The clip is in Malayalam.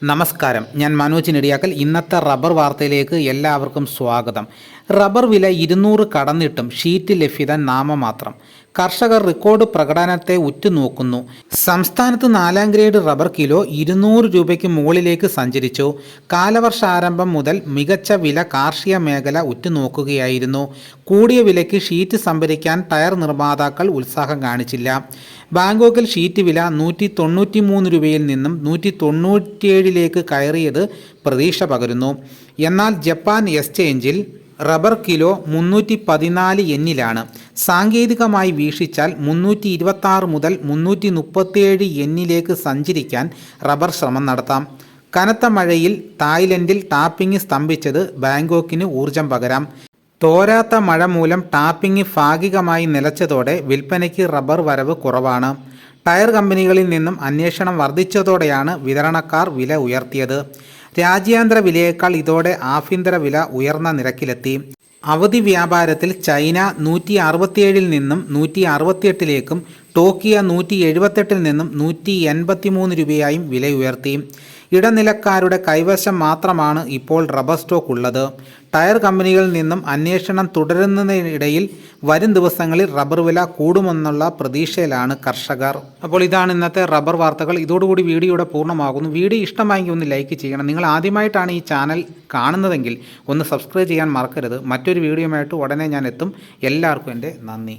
നമസ്കാരം, ഞാൻ മനോജ് നെടിയാക്കൽ. ഇന്നത്തെ റബ്ബർ വാർത്തയിലേക്ക് എല്ലാവർക്കും സ്വാഗതം. റബ്ബർ വില 200 കടന്നിട്ടും ഷീറ്റ് ലഭ്യത നാമമാത്രം. കർഷകർ റെക്കോർഡ് പ്രകടനത്തെ ഉറ്റുനോക്കുന്നു. സംസ്ഥാനത്ത് 4ാം ഗ്രേഡ് റബ്ബർ കിലോ 200 രൂപയ്ക്ക് മുകളിലേക്ക് സഞ്ചരിച്ചു. കാലവർഷാരംഭം മുതൽ മികച്ച വില കാർഷിക മേഖല ഉറ്റുനോക്കുകയായിരുന്നു. കൂടിയ വിലയ്ക്ക് ഷീറ്റ് സംഭരിക്കാൻ ടയർ നിർമ്മാതാക്കൾ ഉത്സാഹം കാണിച്ചില്ല. ബാങ്കോക്കിൽ ഷീറ്റ് വില 193 രൂപയിൽ നിന്നും 197ലേക്ക് കയറിയത് പ്രതീക്ഷ പകരുന്നു. എന്നാൽ ജപ്പാൻ എക്സ്ചേഞ്ചിൽ റബ്ബർ കിലോ 314 യെന്നിലാണ്. സാങ്കേതികമായി വീക്ഷിച്ചാൽ 326 മുതൽ 337 യെന്നിലേക്ക് സഞ്ചരിക്കാൻ റബ്ബർ ശ്രമം നടത്താം. കനത്ത മഴയിൽ തായ്ലൻഡിൽ ടാപ്പിംഗ് സ്തംഭിച്ചത് ബാങ്കോക്കിന് ഊർജം പകരാം. തോരാത്ത മഴ മൂലം ടാപ്പിംഗ് ഭാഗികമായി നിലച്ചതോടെ വിൽപ്പനയ്ക്ക് റബ്ബർ വരവ് കുറവാണ്. ടയർ കമ്പനികളിൽ നിന്നും അന്വേഷണം വർദ്ധിച്ചതോടെയാണ് വിതരണക്കാർ വില ഉയർത്തിയത്. രാജ്യാന്തര വിലയേക്കാൾ ഇതോടെ ആഭ്യന്തര വില ഉയർന്ന നിരക്കിലെത്തി. അവധി വ്യാപാരത്തിൽ ചൈന 167 നിന്നും 168ലേക്കും ടോക്കിയോ 178 നിന്നും 183 രൂപയായും വില ഉയർത്തി. ഇടനിലക്കാരുടെ കൈവശം മാത്രമാണ് ഇപ്പോൾ റബ്ബർ സ്റ്റോക്ക് ഉള്ളത്. ടയർ കമ്പനികളിൽ നിന്നും അന്വേഷണം തുടരുന്നതിനിടയിൽ വരും ദിവസങ്ങളിൽ റബ്ബർ വില കൂടുമെന്നുള്ള പ്രതീക്ഷയിലാണ് കർഷകർ. അപ്പോൾ ഇതാണ് ഇന്നത്തെ റബ്ബർ വാർത്തകൾ. ഇതോടുകൂടി വീഡിയോയുടെ പൂർണ്ണമാകുന്നു. വീഡിയോ ഇഷ്ടമായെങ്കിൽ ഒന്ന് ലൈക്ക് ചെയ്യണം. നിങ്ങൾ ആദ്യമായിട്ടാണ് ഈ ചാനൽ കാണുന്നതെങ്കിൽ ഒന്ന് സബ്സ്ക്രൈബ് ചെയ്യാൻ മറക്കരുത്. മറ്റൊരു വീഡിയോയുമായിട്ട് ഉടനെ ഞാൻ എത്തും. എല്ലാവർക്കും എൻ്റെ നന്ദി.